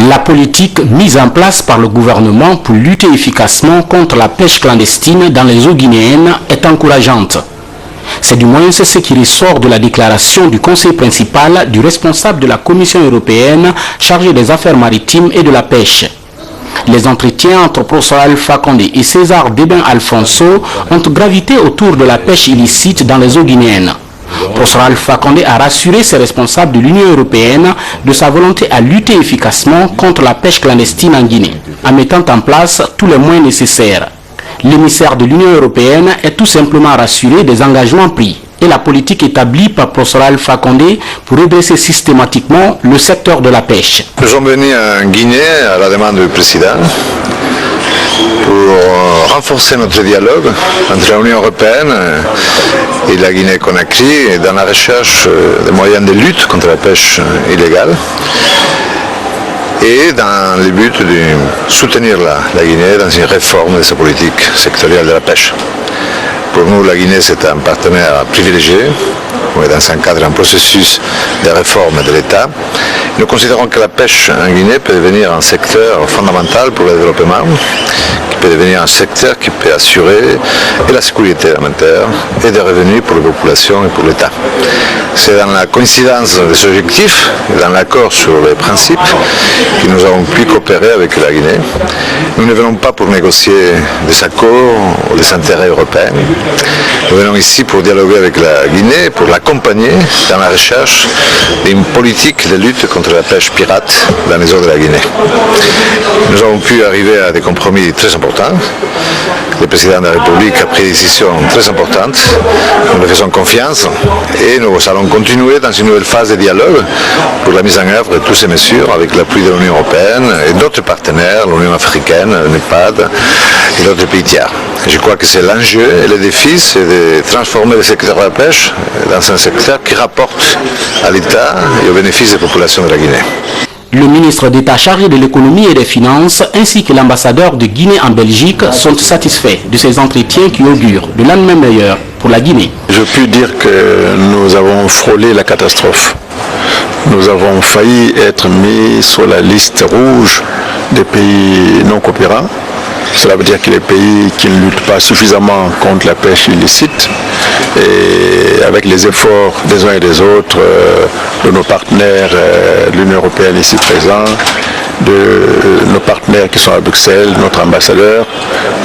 La politique mise en place par le gouvernement pour lutter efficacement contre la pêche clandestine dans les eaux guinéennes est encourageante. C'est du moins ce qui ressort de la déclaration du conseil principal du responsable de la Commission européenne chargé des affaires maritimes et de la pêche. Les entretiens entre Professeur Alpha Condé et César Deben Alfonso ont gravité autour de la pêche illicite dans les eaux guinéennes. Professeur Alpha Condé a rassuré ses responsables de l'Union européenne de sa volonté à lutter efficacement contre la pêche clandestine en Guinée, en mettant en place tous les moyens nécessaires. L'émissaire de l'Union européenne est tout simplement rassuré des engagements pris et la politique établie par Professeur Alpha Condé pour redresser systématiquement le secteur de la pêche. Nous sommes venus en Guinée à la demande du président pour renforcer notre dialogue entre l'Union européenne et la Guinée-Conakry dans la recherche des moyens de lutte contre la pêche illégale et dans le but de soutenir la Guinée dans une réforme de sa politique sectorielle de la pêche. Pour nous, la Guinée, c'est un partenaire privilégié. On est dans un cadre, un processus de réforme de l'État. Nous considérons que la pêche en Guinée peut devenir un secteur fondamental pour le développement, qui peut devenir un secteur qui peut assurer et la sécurité alimentaire et des revenus pour la population et pour l'État. C'est dans la coïncidence des objectifs et dans l'accord sur les principes que nous avons pu coopérer avec la Guinée. Nous ne venons pas pour négocier des accords ou des intérêts européens. Nous venons ici pour dialoguer avec la Guinée, pour l'accompagner dans la recherche d'une politique de lutte contre la pêche pirate dans les eaux de la Guinée. Nous avons pu arriver à des compromis très importants. Le président de la République a pris des décisions très importantes. Nous lui faisons confiance et nous allons continuer dans une nouvelle phase de dialogue pour la mise en œuvre de toutes ces mesures avec l'appui de l'Union européenne et d'autres partenaires, l'Union africaine, le NEPAD et d'autres pays tiers. Je crois que c'est l'enjeu et le défi, c'est de transformer le secteur de la pêche dans un secteur qui rapporte à l'État et aux bénéfices des populations de la Guinée. Le ministre d'État chargé de l'économie et des finances ainsi que l'ambassadeur de Guinée en Belgique sont satisfaits de ces entretiens qui augurent de lendemain meilleur pour la Guinée. Je puis dire que nous avons frôlé la catastrophe. Nous avons failli être mis sur la liste rouge des pays non coopérants. Cela veut dire que les pays qui ne luttent pas suffisamment contre la pêche illicite, et avec les efforts des uns et des autres, de nos partenaires de l'Union européenne ici présents, de nos partenaires qui sont à Bruxelles, notre ambassadeur,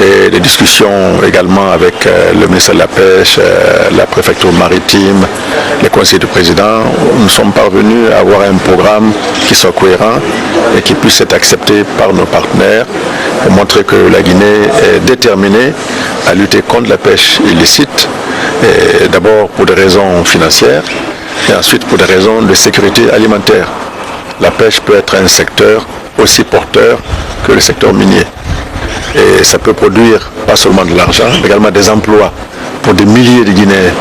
et des discussions également avec le ministère de la Pêche, la préfecture maritime, les conseillers du président, nous sommes parvenus à avoir un programme qui soit cohérent et qui puisse être accepté par nos partenaires pour montrer que la Guinée est déterminée à lutter contre la pêche illicite, d'abord pour des raisons financières et ensuite pour des raisons de sécurité alimentaire. La pêche peut être un secteur aussi porteur que le secteur minier. Et ça peut produire pas seulement de l'argent, mais également des emplois pour des milliers de Guinéens.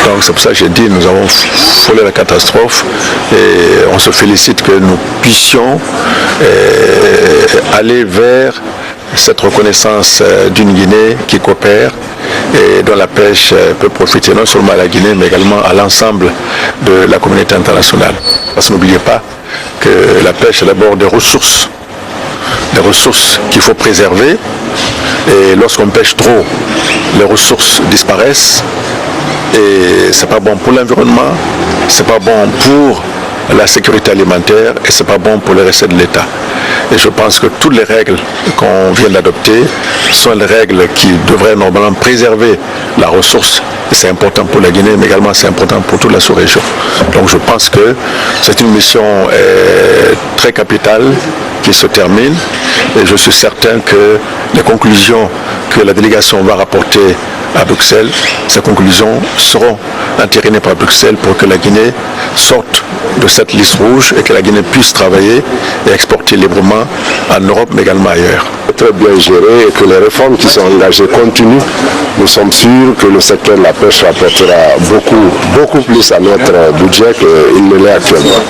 Donc c'est pour ça que j'ai dit nous avons frôlé la catastrophe et on se félicite que nous puissions aller vers cette reconnaissance d'une Guinée qui coopère et dont la pêche peut profiter non seulement à la Guinée mais également à l'ensemble de la communauté internationale. Parce que n'oubliez pas que la pêche est d'abord des ressources qu'il faut préserver et lorsqu'on pêche trop, les ressources disparaissent et c'est pas bon pour l'environnement, c'est pas bon pour la sécurité alimentaire et c'est pas bon pour les recettes de l'État. Et je pense que toutes les règles qu'on vient d'adopter sont les règles qui devraient normalement préserver la ressource. Et c'est important pour la Guinée, mais également c'est important pour toute la sous-région. Donc je pense que c'est une mission très capitale qui se termine. Et je suis certain que les conclusions que la délégation va rapporter à Bruxelles, ces conclusions seront entérinées par Bruxelles pour que la Guinée sorte de cette liste rouge et que la Guinée puisse travailler et exporter librement en Europe mais également ailleurs. Très bien géré et que les réformes qui sont engagées continuent. Nous sommes sûrs que le secteur de la pêche rapportera beaucoup plus à notre budget qu'il ne l'est actuellement.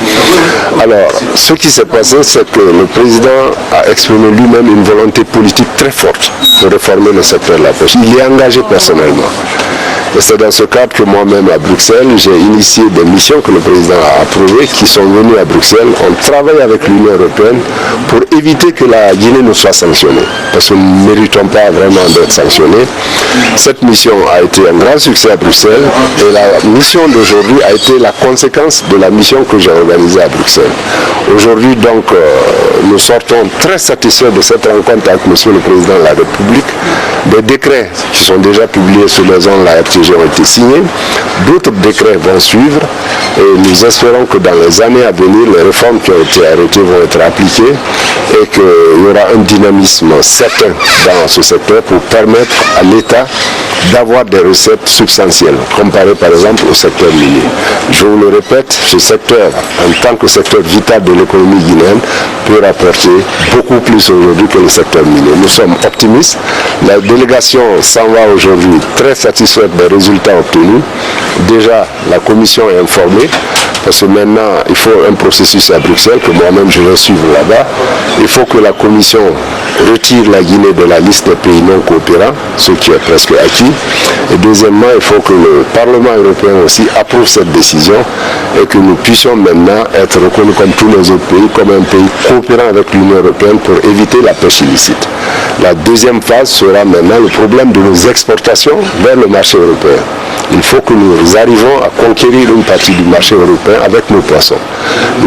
Alors, ce qui s'est passé, c'est que le président a exprimé lui-même une volonté politique très forte de réformer le secteur de la pêche. Il y est engagé personnellement. Et c'est dans ce cadre que moi-même à Bruxelles, j'ai initié des missions que le président a approuvées, qui sont venues à Bruxelles. On travaille avec l'Union européenne pour éviter que la Guinée ne soit sanctionnée, parce que nous ne méritons pas vraiment d'être sanctionnés. Cette mission a été un grand succès à Bruxelles et la mission d'aujourd'hui a été la conséquence de la mission que j'ai organisée à Bruxelles. Aujourd'hui donc, nous sortons très satisfaits de cette rencontre avec M. le Président de la République. Des décrets qui sont déjà publiés sur les zones de la RTG ont été signés. D'autres décrets vont suivre et nous espérons que dans les années à venir, les réformes qui ont été arrêtées vont être appliquées et qu'il y aura un dynamisme certain dans ce secteur pour permettre à l'État d'avoir des recettes substantielles, comparées par exemple au secteur minier. Je vous le répète, ce secteur, en tant que secteur vital de l'économie guinéenne, peut rapporter beaucoup plus aujourd'hui que le secteur minier. Nous sommes optimistes. La délégation s'en va aujourd'hui très satisfaite des résultats obtenus. Déjà, la commission est informée, parce que maintenant, il faut un processus à Bruxelles, que moi-même je vais suivre là-bas. Il faut que la commission retire la Guinée de la liste des pays non coopérants, ce qui est presque acquis. Et deuxièmement, il faut que le Parlement européen aussi approuve cette décision et que nous puissions maintenant être reconnus comme tous les autres pays, comme un pays coopérant avec l'Union européenne pour éviter la pêche illicite. La deuxième phase sera maintenant le problème de nos exportations vers le marché européen. Il faut que nous arrivions à conquérir une partie du marché européen avec nos poissons.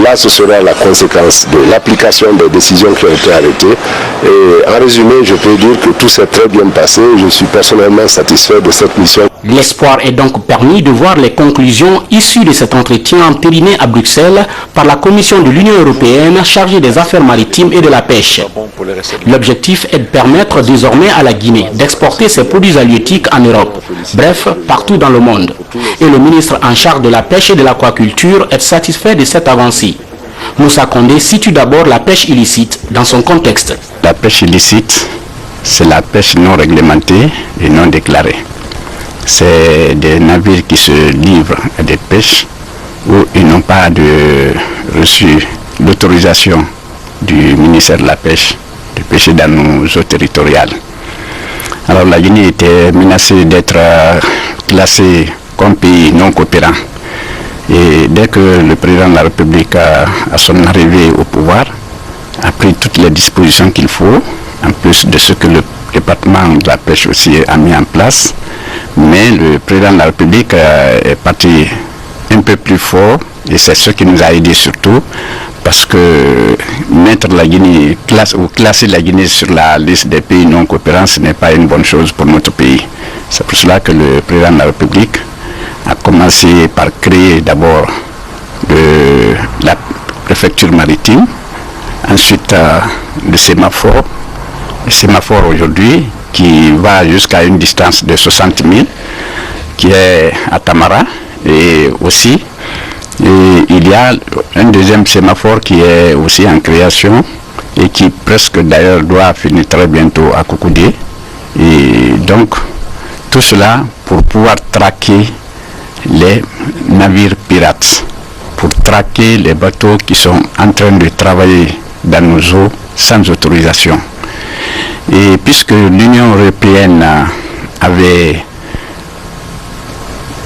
Là, ce sera la conséquence de l'application des décisions qui ont été arrêtées. Et en résumé, je peux dire que tout s'est très bien passé. Je suis personnellement satisfait de cette mission. L'espoir est donc permis de voir les conclusions issues de cet entretien entériné à Bruxelles par la Commission de l'Union européenne chargée des affaires maritimes et de la pêche. L'objectif est de permettre désormais à la Guinée d'exporter ses produits halieutiques en Europe, bref, partout dans le monde. Et le ministre en charge de la pêche et de l'aquaculture est satisfait de cette avancée. Moussa Condé situe d'abord la pêche illicite dans son contexte. La pêche illicite, c'est la pêche non réglementée et non déclarée. C'est des navires qui se livrent à des pêches où ils n'ont pas reçu l'autorisation du ministère de la Pêche de pêcher dans nos eaux territoriales. Alors la Guinée était menacée d'être classée comme pays non coopérant. Et dès que le président de la République, à son arrivée au pouvoir, a pris toutes les dispositions qu'il faut, en plus de ce que le département de la pêche aussi a mis en place, mais le président de la République est parti un peu plus fort et c'est ce qui nous a aidé surtout parce que mettre la Guinée, classer la Guinée sur la liste des pays non coopérants, ce n'est pas une bonne chose pour notre pays. C'est pour cela que le président de la République a commencé par créer d'abord la préfecture maritime, ensuite le sémaphore. Le sémaphore aujourd'hui qui va jusqu'à une distance de 60 000, qui est à Tamara, et aussi il y a un deuxième sémaphore qui est aussi en création et qui presque d'ailleurs doit finir très bientôt à Kokoudé. Et donc tout cela pour pouvoir traquer les navires pirates, pour traquer les bateaux qui sont en train de travailler dans nos eaux sans autorisation. Et puisque l'Union européenne avait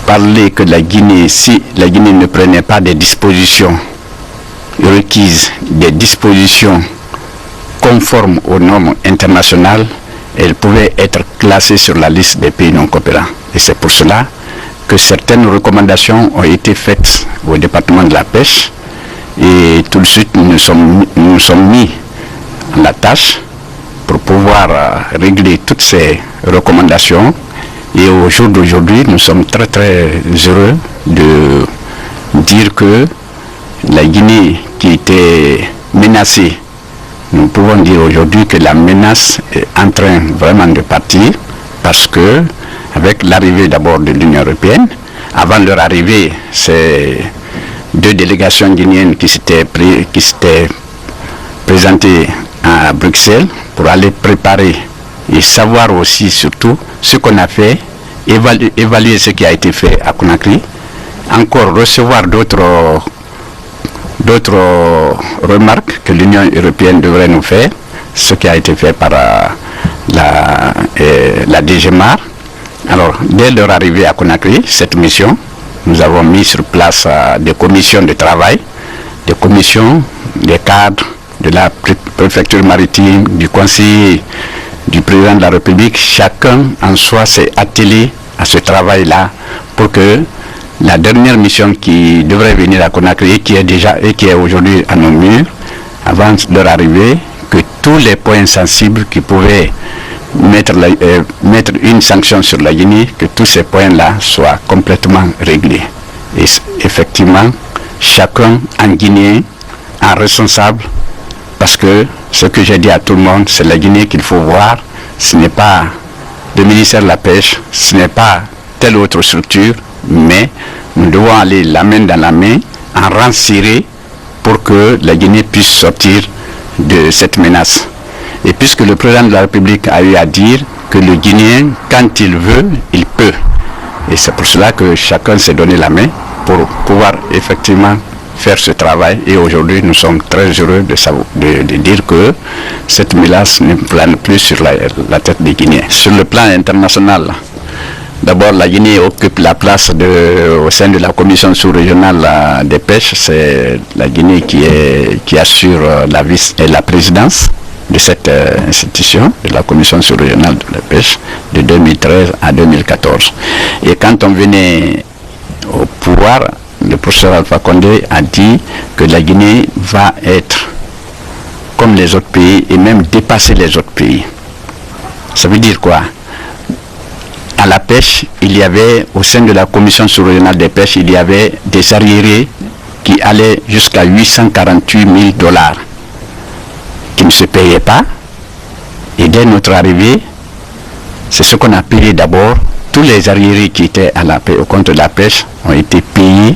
parlé que la Guinée, si la Guinée ne prenait pas des dispositions requises, des dispositions conformes aux normes internationales, elle pouvait être classée sur la liste des pays non coopérants. Et c'est pour cela que certaines recommandations ont été faites au département de la pêche et tout de suite nous sommes mis à la tâche pour pouvoir régler toutes ces recommandations. Et au jour d'aujourd'hui, nous sommes très très heureux de dire que la Guinée qui était menacée, nous pouvons dire aujourd'hui que la menace est en train vraiment de partir parce que avec l'arrivée d'abord de l'Union européenne, avant leur arrivée, c'est deux délégations guinéennes qui s'étaient présentées à Bruxelles pour aller préparer et savoir aussi surtout ce qu'on a fait, évaluer ce qui a été fait à Conakry, encore recevoir d'autres remarques que l'Union européenne devrait nous faire, ce qui a été fait par la DGMAR, Alors, dès leur arrivée à Conakry, cette mission, nous avons mis sur place des commissions de travail, des commissions, des cadres de la préfecture maritime, du conseil du président de la République. Chacun en soi s'est attelé à ce travail-là pour que la dernière mission qui devrait venir à Conakry, qui est aujourd'hui à nos murs, avant leur arrivée, que tous les points sensibles qui pouvaient mettre une sanction sur la Guinée, que tous ces points-là soient complètement réglés. Et effectivement, chacun en Guinée, en responsable, parce que ce que j'ai dit à tout le monde, c'est la Guinée qu'il faut voir, ce n'est pas le ministère de la Pêche, ce n'est pas telle autre structure, mais nous devons aller la main dans la main, en rang serré, pour que la Guinée puisse sortir de cette menace. Et puisque le président de la République a eu à dire que le Guinéen, quand il veut, il peut. Et c'est pour cela que chacun s'est donné la main pour pouvoir effectivement faire ce travail. Et aujourd'hui, nous sommes très heureux de dire que cette menace ne plane plus sur la tête des Guinéens. Sur le plan international, d'abord, la Guinée occupe la place au sein de la commission sous-régionale des pêches. C'est la Guinée qui assure la présidence de cette institution, de la commission sous-régionale de la pêche, de 2013 à 2014. Et quand on venait au pouvoir, le professeur Alpha Condé a dit que la Guinée va être comme les autres pays et même dépasser les autres pays. Ça veut dire quoi? À la pêche, il y avait, au sein de la commission sous-régionale des pêches, il y avait des arriérés qui allaient jusqu'à 848 000 $ qui ne se payaient pas. Et dès notre arrivée, c'est ce qu'on a payé d'abord. Tous les arriérés qui étaient au compte de la pêche ont été payés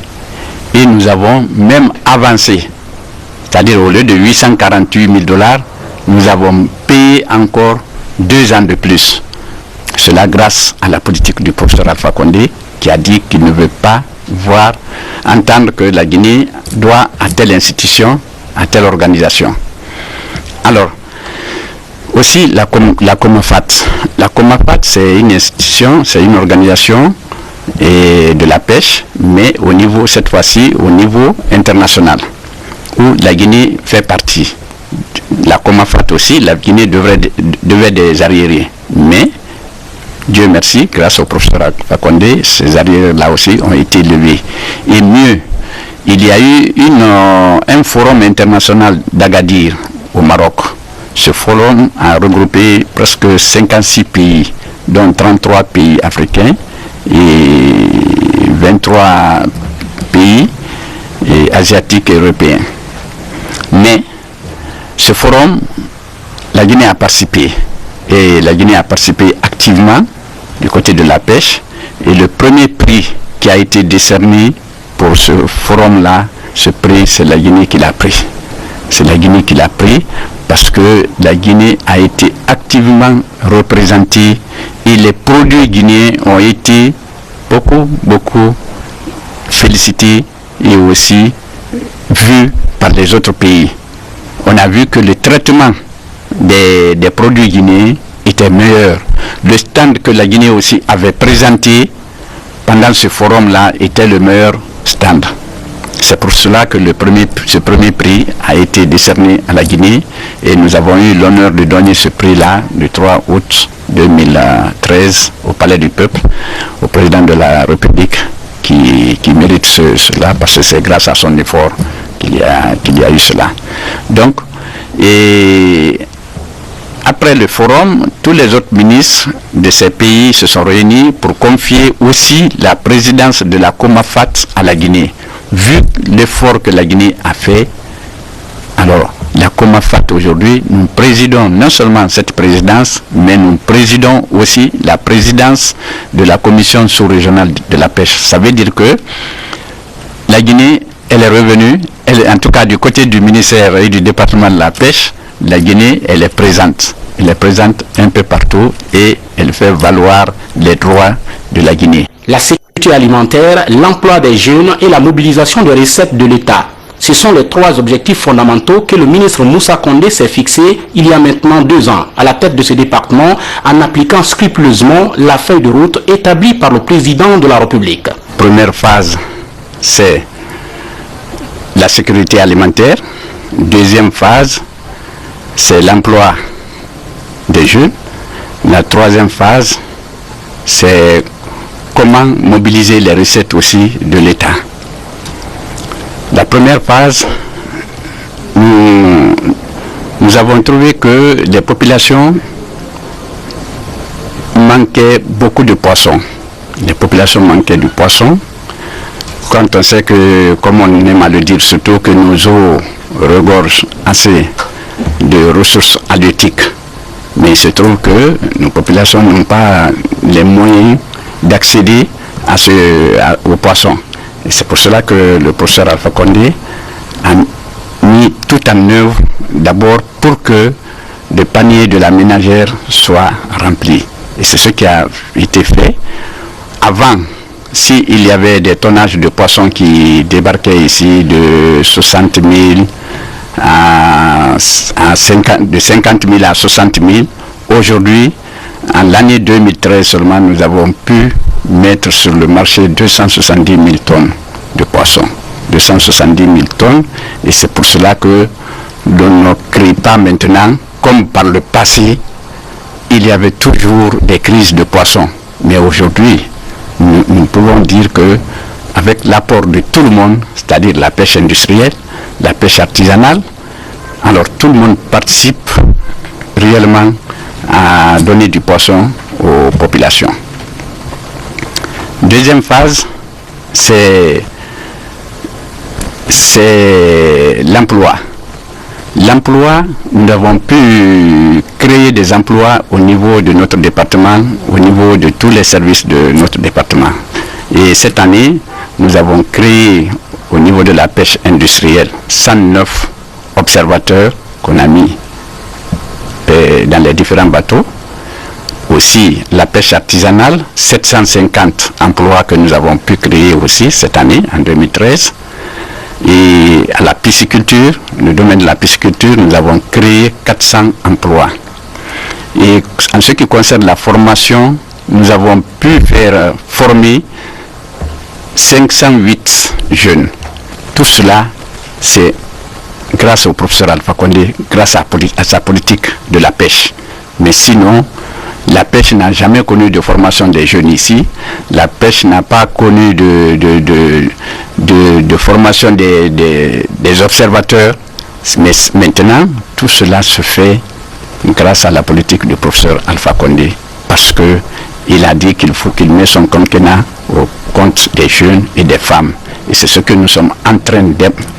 et nous avons même avancé. C'est-à-dire au lieu de 848 000 $, nous avons payé encore 2 ans de plus. Cela grâce à la politique du professeur Alpha Condé qui a dit qu'il ne veut pas entendre que la Guinée doit à telle institution, à telle organisation. Alors, aussi la COMAFAT. La COMAFAT, c'est une institution, c'est une organisation de la pêche, mais au niveau, cette fois-ci, au niveau international, où la Guinée fait partie. La COMAFAT aussi, la Guinée devait des arriérés, mais Dieu merci, grâce au professeur Alpha Condé, ces arriérés-là aussi ont été levés. Et mieux, il y a eu un forum international d'Agadir au Maroc. Ce forum a regroupé presque 56 pays, dont 33 pays africains et 23 pays asiatiques et européens. Mais ce forum, la Guinée a participé. Et la Guinée a participé activement du côté de la pêche. Et le premier prix qui a été décerné pour ce forum-là, ce prix, c'est la Guinée qui l'a pris. C'est la Guinée qui l'a pris parce que la Guinée a été activement représentée et les produits guinéens ont été beaucoup félicités et aussi vus par les autres pays. On a vu que le traitement des produits guinéens était meilleur. Le stand que la Guinée aussi avait présenté pendant ce forum-là était le meilleur stand. C'est pour cela que ce premier prix a été décerné à la Guinée et nous avons eu l'honneur de donner ce prix-là le 3 août 2013 au Palais du Peuple, au président de la République qui mérite cela parce que c'est grâce à son effort qu'il y a eu cela. Donc, et après le forum, tous les autres ministres de ces pays se sont réunis pour confier aussi la présidence de la COMAFAT à la Guinée. Vu l'effort que la Guinée a fait, alors la COMAFAT aujourd'hui, nous présidons non seulement cette présidence, mais nous présidons aussi la présidence de la commission sous-régionale de la pêche. Ça veut dire que la Guinée, elle est revenue, en tout cas du côté du ministère et du département de la pêche, la Guinée, elle est présente. Elle est présente un peu partout et elle fait valoir les droits de la Guinée. La sécurité alimentaire, l'emploi des jeunes et la mobilisation des recettes de l'État. Ce sont les 3 objectifs fondamentaux que le ministre Moussa Condé s'est fixé il y a maintenant 2 ans à la tête de ce département en appliquant scrupuleusement la feuille de route établie par le président de la République. Première phase, c'est la sécurité alimentaire. Deuxième phase, c'est l'emploi des jeunes. La troisième phase, c'est comment mobiliser les recettes aussi de l'État. La première phase, nous avons trouvé que les populations manquaient beaucoup de poissons. Les populations manquaient du poisson. Quand on sait que, comme on aime à le dire, surtout que nos eaux regorgent assez de ressources halieutiques. Mais il se trouve que nos populations n'ont pas les moyens d'accéder aux poissons. Et c'est pour cela que le professeur Alpha Condé a mis tout en œuvre d'abord pour que le panier de la ménagère soit rempli. Et c'est ce qui a été fait. Avant, s'il y avait des tonnages de poissons qui débarquaient ici de 60 000 de 50 000 à 60 000, aujourd'hui, en l'année 2013 seulement, nous avons pu mettre sur le marché 270 000 tonnes de poissons. 270 000 tonnes, et c'est pour cela que l'on ne crée pas maintenant, comme par le passé, il y avait toujours des crises de poissons. Mais aujourd'hui, nous pouvons dire que avec l'apport de tout le monde, c'est-à-dire la pêche industrielle, la pêche artisanale, alors tout le monde participe réellement à donner du poisson aux populations. Deuxième phase, c'est l'emploi. L'emploi, nous avons pu créer des emplois au niveau de notre département, au niveau de tous les services de notre département. Et cette année, nous avons créé au niveau de la pêche industrielle 109 observateurs qu'on a mis dans les différents bateaux. Aussi la pêche artisanale, 750 emplois que nous avons pu créer aussi cette année, en 2013. Et à la pisciculture, le domaine de la pisciculture, nous avons créé 400 emplois. Et en ce qui concerne la formation, nous avons pu faire former 508 jeunes. Tout cela, c'est grâce au professeur Alpha Condé, grâce à sa politique de la pêche. Mais sinon, la pêche n'a jamais connu de formation des jeunes ici. La pêche n'a pas connu de formation des observateurs. Mais maintenant, tout cela se fait grâce à la politique du professeur Alpha Condé. Parce qu'il a dit qu'il faut qu'il mette son quinquennat au compte des jeunes et des femmes. Et c'est ce que nous sommes en train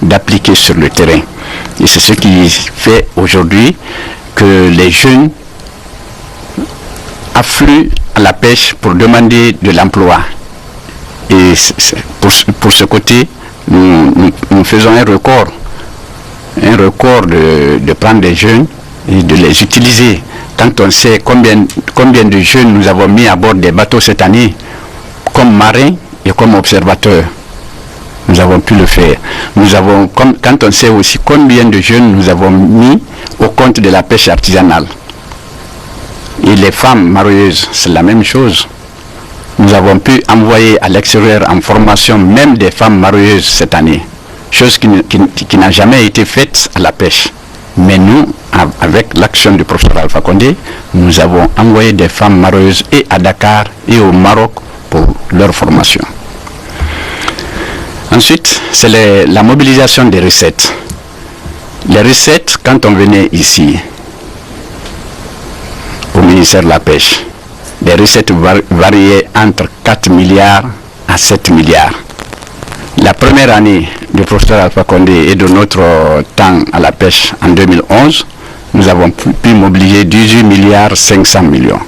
d'appliquer sur le terrain. Et c'est ce qui fait aujourd'hui que les jeunes affluent à la pêche pour demander de l'emploi. Et pour ce côté, nous faisons un record de prendre des jeunes et de les utiliser. Quand on sait combien de jeunes nous avons mis à bord des bateaux cette année, comme marins et comme observateurs, nous avons pu le faire. Quand on sait aussi combien de jeunes nous avons mis au compte de la pêche artisanale. Et les femmes marieuses, c'est la même chose. Nous avons pu envoyer à l'extérieur en formation même des femmes marieuses cette année. Chose qui n'a jamais été faite à la pêche. Mais nous, avec l'action du professeur Alpha Condé, nous avons envoyé des femmes marieuses et à Dakar et au Maroc pour leur formation. Ensuite, c'est la mobilisation des recettes. Les recettes, quand on venait ici, au ministère de la Pêche, les recettes variaient entre 4 milliards à 7 milliards. La première année du professeur Alpha Condé et de notre temps à la pêche en 2011, nous avons pu mobiliser 18 milliards 500 millions.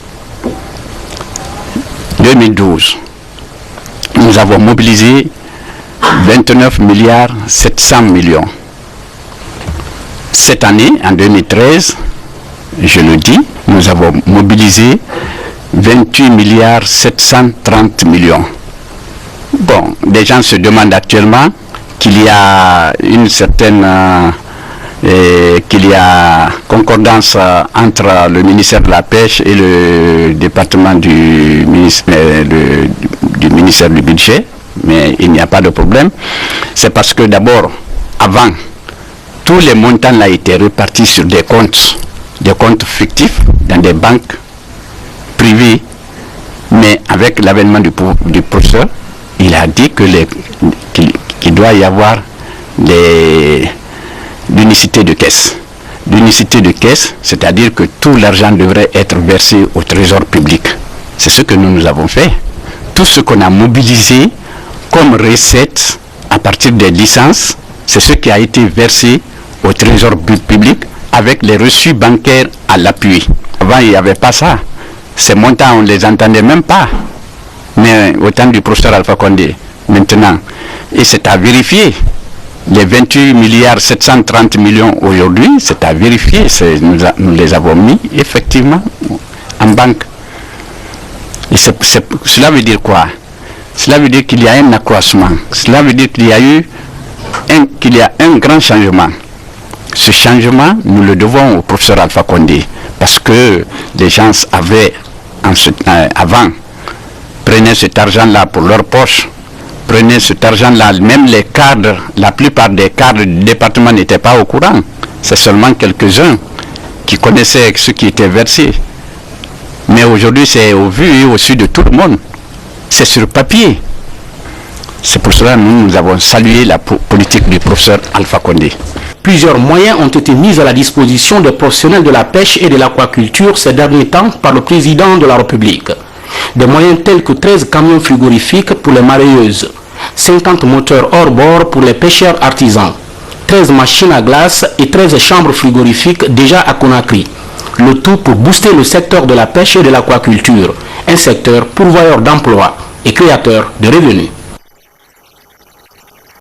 2012, nous avons mobilisé 29 milliards 700 millions. Cette année, en 2013, je le dis, nous avons mobilisé 28 milliards 730 millions. Bon, les gens se demandent actuellement qu'il y a une certaine qu'il y a concordance entre le ministère de la Pêche et le département du ministère du Budget, mais il n'y a pas de problème. C'est parce que d'abord, avant, tous les montants ont été répartis sur des comptes fictifs dans des banques privées, mais avec l'avènement du professeur, il a dit qu'il doit y avoir l'unicité de caisse. L'unicité de caisse, c'est-à-dire que tout l'argent devrait être versé au trésor public. C'est ce que nous avons fait. Tout ce qu'on a mobilisé comme recette à partir des licences, c'est ce qui a été versé au trésor public avec les reçus bancaires à l'appui. Avant, il n'y avait pas ça. Ces montants, on ne les entendait même pas. Mais au temps du professeur Alpha Condé, maintenant, et c'est à vérifier. Les 28 milliards 730 millions aujourd'hui, c'est à vérifier. Nous les avons mis effectivement en banque. Et cela veut dire quoi? Cela veut dire qu'il y a un accroissement. Cela veut dire qu'il y a un grand changement. Ce changement, nous le devons au professeur Alpha Condé. Parce que les gens avaient, avant, prenaient cet argent-là pour leur poche. Prenaient cet argent-là, même les cadres, la plupart des cadres du département n'étaient pas au courant. C'est seulement quelques-uns qui connaissaient ce qui était versé. Mais aujourd'hui, c'est au vu et au su de tout le monde. C'est sur papier. C'est pour cela que nous avons salué la politique du professeur Alpha Condé. Plusieurs moyens ont été mis à la disposition des professionnels de la pêche et de l'aquaculture ces derniers temps par le président de la République. Des moyens tels que 13 camions frigorifiques pour les mareyeuses, 50 moteurs hors bord pour les pêcheurs artisans, 13 machines à glace et 13 chambres frigorifiques déjà à Conakry. Le tout pour booster le secteur de la pêche et de l'aquaculture, un secteur pourvoyeur d'emplois et créateur de revenus.